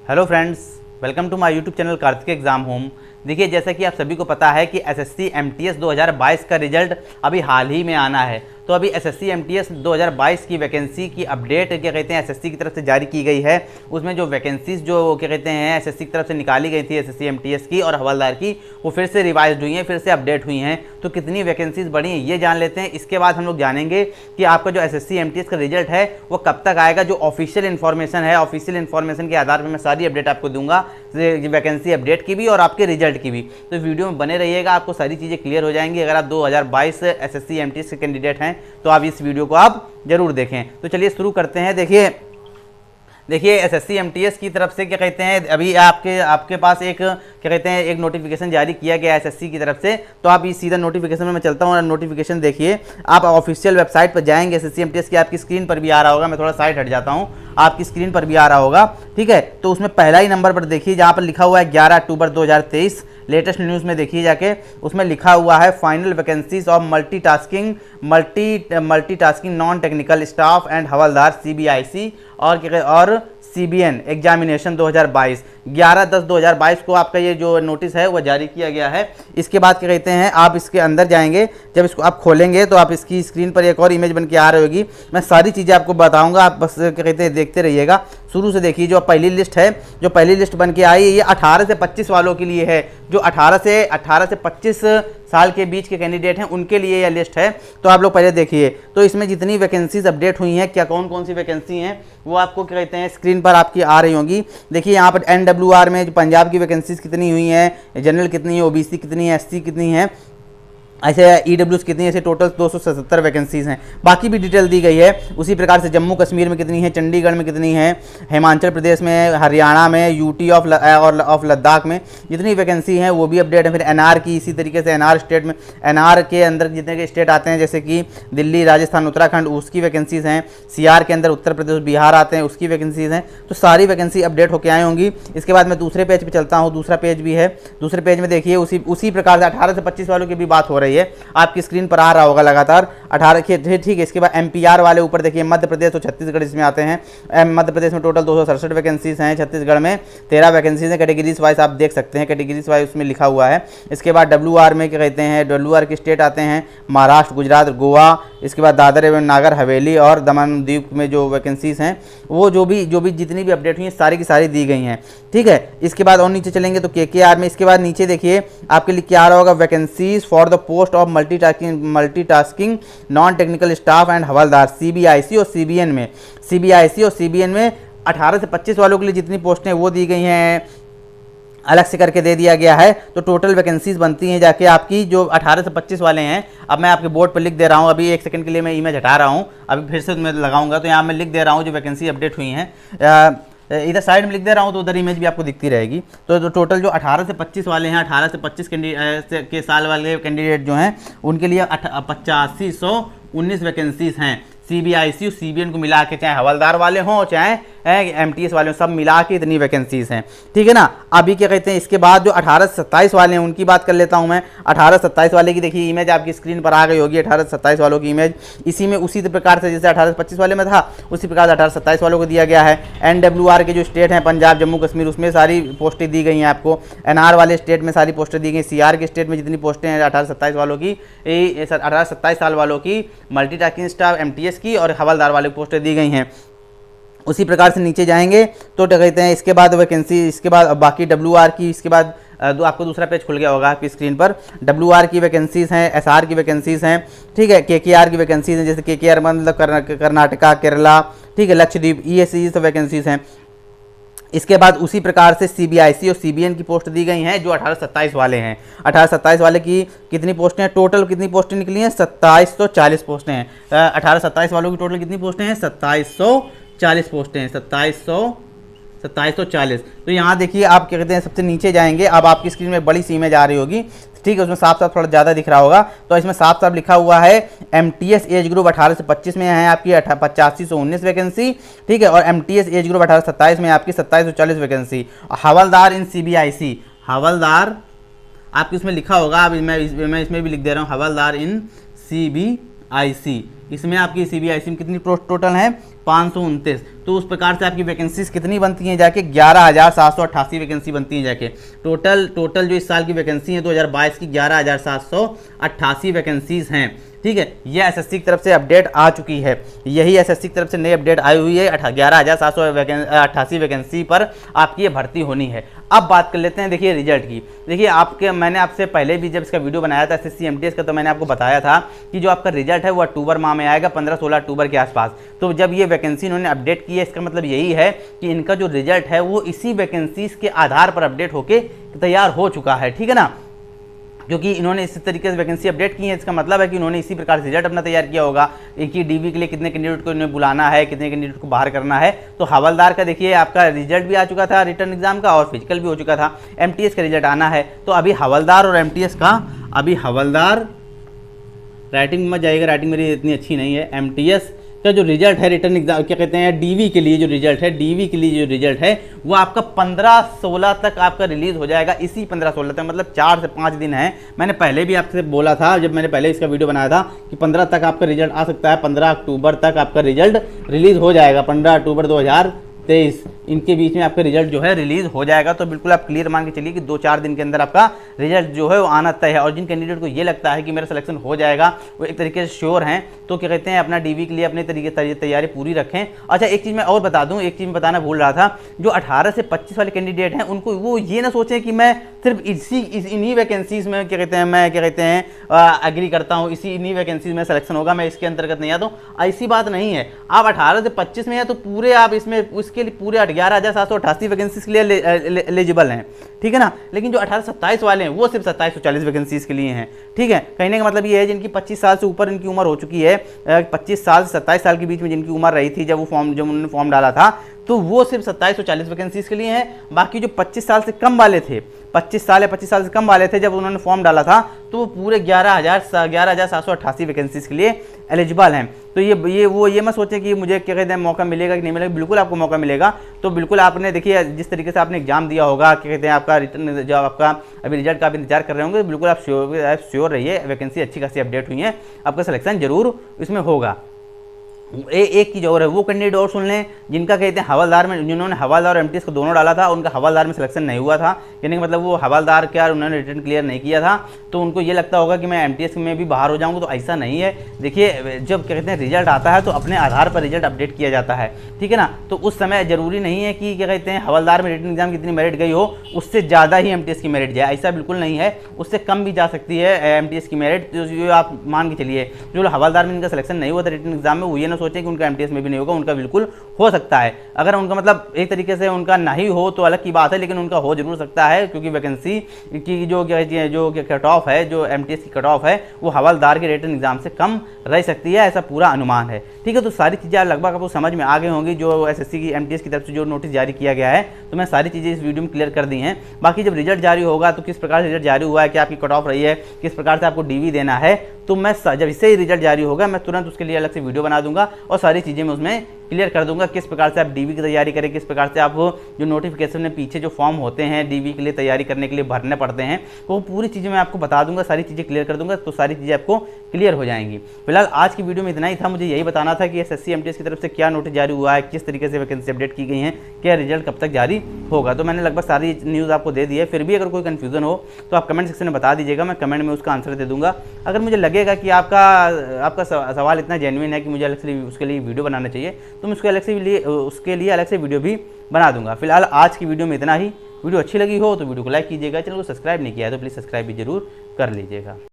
Hello friends, welcome to my YouTube channel Kartik exam home. देखिए, जैसा कि आप सभी को पता है कि एसएससी एमटीएस 2022 का रिजल्ट अभी हाल ही में आना है। तो अभी एसएससी एमटीएस 2022 की वैकेंसी की अपडेट क्या कहते हैं एसएससी की तरफ से जारी की गई है। उसमें जो वैकेंसीज जो क्या कहते हैं एसएससी की तरफ से निकाली गई थी एसएससी एमटीएस की और हवलदार की, वो फिर से रिवाइज हुई हैं, फिर से अपडेट हुई हैं। तो कितनी वैकेंसीज बढ़ी हैं ये जान लेते हैं। इसके बाद हम लोग जानेंगे कि आपका जो एसएससी एमटीएस का रिजल्ट है वो कब तक आएगा। जो ऑफिशियल इन्फॉर्मेशन है, ऑफिशियल इन्फॉर्मेशन के आधार पर मैं सारी अपडेट आपको दूंगा, वैकेंसी अपडेट की भी और आपके रिजल्ट की भी। तो वीडियो में बने रहिएगा, आपको सारी चीज़ें क्लियर हो जाएंगी। अगर आप 2022 एसएससी एमटीएस के कैंडिडेट हैं तो आप इस वीडियो को आप जरूर देखें। तो चलिए शुरू करते हैं। देखिए एसएससी एमटीएस की तरफ से क्या कहते हैं अभी आपके पास एक क्या कहते हैं एक नोटिफिकेशन जारी किया गया एसएससी की तरफ से। तो आप इस सीधा नोटिफिकेशन में मैं चलता हूँ और नोटिफिकेशन देखिए। आप ऑफिशियल वेबसाइट पर जाएंगे, एसएससी एमटीएस की आपकी स्क्रीन पर भी आ रहा होगा। मैं थोड़ा साइड हट जाता हूँ, आपकी स्क्रीन पर भी आ रहा होगा, ठीक है। तो उसमें पहला ही नंबर पर देखिए जहाँ पर लिखा हुआ है 11 अक्टूबर 2023 लेटेस्ट न्यूज़ में देखिए जाके, उसमें लिखा हुआ है final vacancies of multitasking non technical staff and havildar CBIC और सीबीएन एग्जामिनेशन 2022। 11/10/2022 को आपका ये जो नोटिस है वो जारी किया गया है। इसके बाद क्या कहते हैं आप इसके अंदर जाएंगे, जब इसको आप खोलेंगे तो आप इसकी स्क्रीन पर एक और इमेज बन के आ रही होगी। मैं सारी चीज़ें आपको बताऊंगा, आप बस क्या कहते हैं देखते रहिएगा। शुरू से देखिए, जो पहली लिस्ट है, जो पहली लिस्ट बन के आई ये 18 से 25 वालों के लिए है। जो 18 से 25 साल के बीच के कैंडिडेट हैं उनके लिए यह लिस्ट है। तो आप लोग पहले देखिए, तो इसमें जितनी वैकेंसीज अपडेट हुई हैं, क्या कौन कौन सी वैकेंसी हैं वो आपको क्या कहते हैं स्क्रीन पर आपकी आ रही होंगी। देखिए यहाँ पर एनडब्ल्यूआर में जो पंजाब की वैकेंसीज कितनी हुई हैं, जनरल कितनी है, ओबीसी कितनी है, एससी कितनी है, ऐसे ईडब्ल्यूज कितनी है, ऐसे टोटल 277 वैकेंसीज हैं। बाकी भी डिटेल दी गई है। उसी प्रकार से जम्मू कश्मीर में कितनी है, चंडीगढ़ में कितनी है, हिमाचल प्रदेश में, हरियाणा में, यूटी ऑफ लद्दाख में जितनी वैकेंसी हैं वो भी अपडेट है। फिर एनआर की इसी तरीके से एनआर स्टेट में, एनआर के अंदर जितने के स्टेट आते हैं जैसे कि दिल्ली, राजस्थान, उत्तराखंड, उसकी वैकेंसीज हैं। सीआर के अंदर उत्तर प्रदेश, बिहार आते हैं, उसकी वैकेंसीज हैं। तो सारी वैकेंसी अपडेट होकर आई होंगी। इसके बाद मैं दूसरे पेज पर चलता हूँ, दूसरा पेज भी है। दूसरे पेज में देखिए उसी प्रकार से 18 से 25 वालों की भी बात हो रही है, आपकी स्क्रीन पर आ रहा होगा लगातार 18 के, ठीक है। इसके बाद एमपीआर वाले ऊपर देखिए, मध्य प्रदेश और छत्तीसगढ़ इसमें आते हैं। मध्य प्रदेश में टोटल 267 वैकेंसीज हैं, छत्तीसगढ़ में 13 वैकेंसीज हैं। कैटेगरीज वाइज आप देख सकते हैं, कैटेगरीज वाइज उसमें लिखा हुआ है। इसके बाद डब्ल्यूआर में क्या कहते हैं, डब्ल्यूआर के स्टेट आते हैं महाराष्ट्र, गुजरात, गोवा। इसके बाद दादर एवं नागर हवेली और दमन द्वीप में जो वैकेंसीज हैं वो जो भी जितनी भी अपडेट हुई हैं सारी की सारी दी गई हैं, ठीक है। इसके बाद और नीचे चलेंगे तो केकेआर में, इसके बाद नीचे देखिए आपके लिए क्या आ रहा होगा, vacancies for the post of multitasking non technical staff and havildar CBIC और सीबीएन में 18 से 25 वालों के लिए जितनी पोस्टें वो दी गई हैं, अलग से करके दे दिया गया है। तो टोटल वैकेंसीज बनती हैं जाके आपकी जो 18 से 25 वाले हैं। अब मैं आपके बोर्ड पर लिख दे रहा हूँ, अभी एक सेकंड के लिए मैं इमेज हटा रहा हूँ, अभी फिर से मैं लगाऊंगा। तो यहाँ मैं लिख दे रहा हूँ जो वैकेंसी अपडेट हुई हैं, इधर साइड में लिख दे रहा हूँ तो उधर इमेज भी आपको दिखती रहेगी। तो टोटल जो 18 से 25 वाले हैं, 18 से 25 के साल वाले कैंडिडेट जो हैं उनके लिए 8519 वैकेंसीज हैं। सीबीआईसी और सीबीएन को मिला के, चाहे हवलदार वाले हों चाहे एमटीएस वाले हों, सब मिला के इतनी वैकेंसीज हैं, ठीक है ना। अभी क्या कहते हैं इसके बाद जो 18 से 27 वाले हैं उनकी बात कर लेता हूं मैं। 18 से 27 वाले की देखिए इमेज आपकी स्क्रीन पर आ गई होगी, 18 से 27 वालों की इमेज इसी में उसी प्रकार से जैसे 18 से 25 वाले में था उसी प्रकार से 18 से 27 वालों को दिया गया है। एनडब्ल्यूआर के जो स्टेट हैं पंजाब, जम्मू कश्मीर, उसमें सारी पोस्टें दी गई हैं आपको। एनआर वाले स्टेट में सारी पोस्टें दी गई। सीआर के स्टेट में जितनी पोस्टें हैं 18 से 27 वालों की, 18 से 27 साल वालों की मल्टीटास्किंग स्टाफ एमटीएस की और हवलदार वाली पोस्टें दी गई हैं। उसी प्रकार से नीचे जाएंगे तो क्या कहते हैं इसके बाद वैकेंसी, इसके बाद बाकी डब्ल्यूआर की, इसके बाद आपको दूसरा पेज खुल गया होगा आपकी स्क्रीन पर। डब्ल्यूआर की वैकेंसीज हैं, एसआर की वैकेंसीज हैं, ठीक है। केकेआर की वैकेंसीज हैं, जैसे केकेआर मतलब कर्नाटका, केरला, ठीक है, लक्षद्वीप, ये सब वैकेंसीज हैं। इसके बाद उसी प्रकार से सीबीआईसी और सीबीएन की पोस्ट दी गई हैं जो 18 से 27 वाले हैं। 18 से 27 वाले की कितनी पोस्टें हैं, टोटल कितनी पोस्टें निकली हैं, 2740 पोस्टें हैं। 18 से 27 वालों की टोटल कितनी पोस्टें हैं, 2740 पोस्टें हैं, 2740। तो यहाँ देखिए आप क्या कहते हैं सबसे नीचे जाएंगे, अब आपकी स्क्रीन में बड़ी सी इमेज आ रही होगी, ठीक है। उसमें साफ साफ थोड़ा ज़्यादा दिख रहा होगा। तो इसमें साफ साफ लिखा हुआ है एमटीएस एज ग्रुप 18 से 25 में है आपकी 8519 वैकेंसी, ठीक है। और एमटीएस एज ग्रुप 18 से 27 में आपकी 2740 वैकेंसी। हवलदार इन सीबीआईसी, हवलदार आपकी उसमें लिखा होगा, अब मैं इसमें भी लिख दे रहा हूँ, हवलदार इन सीबीआईसी, इसमें आपकी सीबीआईसी में कितनी पोस्ट टोटल है 529। तो उस प्रकार से आपकी वैकेंसीज कितनी बनती हैं जाके 11,788 वैकेंसी बनती हैं जाके। टोटल जो इस साल की वैकेंसी है 2022 की 11,788 वैकेंसीज हैं। ठीक है, यह एसएससी की तरफ से अपडेट आ चुकी है, यही एसएससी की तरफ से नई अपडेट आई हुई है। 11,788 वैकेंसी पर आपकी ये भर्ती होनी है। अब बात कर लेते हैं देखिए रिजल्ट की। देखिए मैंने आपसे पहले भी जब इसका वीडियो बनाया था एसएससी एमटीएस का, तो मैंने आपको बताया था कि जो आपका रिजल्ट है वो अक्टूबर माह में आएगा, 15-16 अक्टूबर के आसपास। तो जब ये वैकेंसी इन्होंने अपडेट की है, इसका मतलब यही है कि इनका जो रिजल्ट है वो इसी वैकेंसीज के आधार पर अपडेट होके तैयार हो चुका है। ठीक है ना, क्योंकि इन्होंने इस तरीके से वैकेंसी अपडेट की है, इसका मतलब है कि उन्होंने इसी प्रकार से रिजल्ट अपना तैयार किया होगा। एक ही डीवी के लिए कितने कैंडिडेट को इन्हें बुलाना है, कितने कैंडिडेट को बाहर करना है। तो हवलदार का देखिए आपका रिजल्ट भी आ चुका था रिटर्न एग्जाम का, और फिजिकल भी हो चुका था। एमटीएस का रिजल्ट आना है। तो अभी हवलदार और एमटीएस का, अभी हवलदार राइटिंग में जाइएगा, राइटिंग मेरी इतनी अच्छी नहीं है। एमटीएस का जो रिजल्ट है रिटर्न एग्जाम क्या कहते हैं, डीवी के लिए जो रिजल्ट है, डीवी के लिए जो रिजल्ट है वो आपका 15-16 तक आपका रिलीज हो जाएगा। इसी 15-16 तक, मतलब 4 से 5 दिन है। मैंने पहले भी आपसे बोला था, जब मैंने पहले इसका वीडियो बनाया था, कि 15 तक आपका रिजल्ट आ सकता है। 15 अक्टूबर तक आपका रिजल्ट रिलीज हो जाएगा। 15 अक्टूबर 2023 इनके बीच में आपका रिजल्ट जो है रिलीज हो जाएगा। तो बिल्कुल आप क्लियर मान के चलिए कि 2-4 दिन के अंदर आपका रिजल्ट जो है वो आना तय है। और जिन कैंडिडेट को ये लगता है कि मेरा सिलेक्शन हो जाएगा, वो एक तरीके से श्योर हैं, तो क्या कहते हैं अपना डीवी के लिए अपने तरीके तैयारी पूरी रखें। अच्छा, एक चीज़ मैं और बता दूं, एक चीज़ बताना भूल रहा था, जो 18 से 25 वाले कैंडिडेट हैं उनको वो ये ना सोचें कि मैं सिर्फ इन्हीं वैकेंसीज में एग्री करता हूँ, इन्हीं वैकेंसीज में सिलेक्शन होगा, मैं इसके अंतर्गत नहीं आता हूँ। ऐसी बात नहीं है। आप 18 से 25 में है तो पूरे आप इसमें उसके लिए पूरे 11,788 वैकेंसीज के लिए एलिजिबल हैं। ठीक है ना, लेकिन जो 18-27 वाले हैं वो सिर्फ 2740 वैकेंसीज के लिए हैं। ठीक है, कहने का मतलब ये है जिनकी 25 साल से ऊपर इनकी उम्र हो चुकी है, 25 साल से 27 साल के बीच में जिनकी उम्र रही थी जब उन्होंने फॉर्म डाला था, तो वो सिर्फ 2740 वैकेंसीज के लिए हैं। बाकी जो 25 साल से कम वाले थे, 25 साल या 25 साल से कम वाले थे जब उन्होंने फॉर्म डाला था, तो वो पूरे 11,788 वैकेंसीज के लिए एलिजिबल हैं। तो ये मत सोचें कि मुझे क्या कहते हैं मौका मिलेगा कि नहीं मिलेगा, बिल्कुल आपको मौका मिलेगा। तो बिल्कुल आपने देखिए जिस तरीके से आपने एग्जाम दिया होगा, क्या कहते हैं आपका रिटर्न जो आपका अभी रिजल्ट का आप इंतजार कर रहे होंगे, बिल्कुल आप श्योर रहिए, वैकेंसी अच्छी खासी अपडेट हुई है, आपका सिलेक्शन जरूर इसमें होगा। एक चीज़ और है, वो कैंडिडेट और सुन लें जिनका कहते हैं हवलदार में, जिन्होंने हवलदार और एमटीएस को दोनों डाला था, उनका हवलदार में सिलेक्शन नहीं हुआ था। यानी कि मतलब वो हवलदार क्या उन्होंने रिटर्न क्लियर नहीं किया था, तो उनको ये लगता होगा कि मैं एमटीएस में भी बाहर हो जाऊंगा। तो ऐसा नहीं है। देखिए जब क्या कहते हैं रिजल्ट आता है तो अपने आधार पर रिजल्ट अपडेट किया जाता है। ठीक है ना, तो उस समय जरूरी नहीं है कि क्या कहते हैं हवलदार में रिटर्न एग्जाम कितनी मेरिट गई हो उससे ज़्यादा ही एमटीएस की मेरिट जाए, ऐसा बिल्कुल नहीं है। उससे कम भी जा सकती है एमटीएस की मेरिट। जो आप मान के चलिए जो हवलदार में इनका सिलेक्शन नहीं हुआ था रिटर्न एग्जाम में, वो ये ना सोचें कि उनका एमटीएस में भी नहीं होगा, उनका बिल्कुल हो सकता है। अगर उनका मतलब एक तरीके से उनका नहीं हो तो अलग की बात है, लेकिन उनका हो जरूर सकता है, क्योंकि वैकेंसी की जो कट ऑफ है, जो एमटीएस की कट ऑफ है, वो हवलदार के रिटर्न एग्जाम से कम रह सकती है, ऐसा पूरा अनुमान है। ठीक है, तो सारी चीज़ें लगभग आपको समझ में आ गई होंगी। जो एसएससी की एमटीएस की तरफ से जो नोटिस जारी किया गया है, तो मैं सारी चीज़ें इस वीडियो में क्लियर कर दी हैं। बाकी जब रिजल्ट जारी होगा तो किस प्रकार से रिजल्ट जारी हुआ है, क्या आपकी कट ऑफ रही है, किस प्रकार से आपको डीवी देना है, तो मैं जब इससे ही रिजल्ट जारी होगा मैं तुरंत उसके लिए अलग से वीडियो बना दूंगा और सारी चीज़ें मैं उसमें क्लियर कर दूंगा। किस प्रकार से आप डीवी की तैयारी करें, किस प्रकार से आप जो नोटिफिकेशन में पीछे जो फॉर्म होते हैं डीवी के लिए तैयारी करने के लिए भरने पड़ते हैं, वो पूरी चीज़ें मैं आपको बता दूंगा, सारी चीज़ें क्लियर कर दूंगा, तो सारी चीज़ें आपको क्लियर हो जाएंगी। फिलहाल आज की वीडियो में इतना ही था। मुझे यही बताना था कि एसएससी एमटीएस की तरफ से क्या नोटिस जारी हुआ है, किस तरीके से वैकेंसी अपडेट की गई हैं, क्या रिजल्ट कब तक जारी होगा। तो मैंने लगभग सारी न्यूज़ आपको दे दी है। फिर भी अगर कोई कन्फ्यूजन हो तो आप कमेंट सेक्शन में बता दीजिएगा, मैं कमेंट में उसका आंसर दे दूंगा। अगर मुझे लगेगा कि आपका सवाल इतना जेन्युइन है कि मुझे अलग से उसके लिए वीडियो बनाना चाहिए, तो मैं उसके लिए अलग से वीडियो भी बना दूंगा। फिलहाल आज की वीडियो में इतना ही। वीडियो अच्छी लगी हो तो वीडियो को लाइक कीजिएगा, चैनल को सब्सक्राइब नहीं किया है तो प्लीज़ सब्सक्राइब भी जरूर कर लीजिएगा।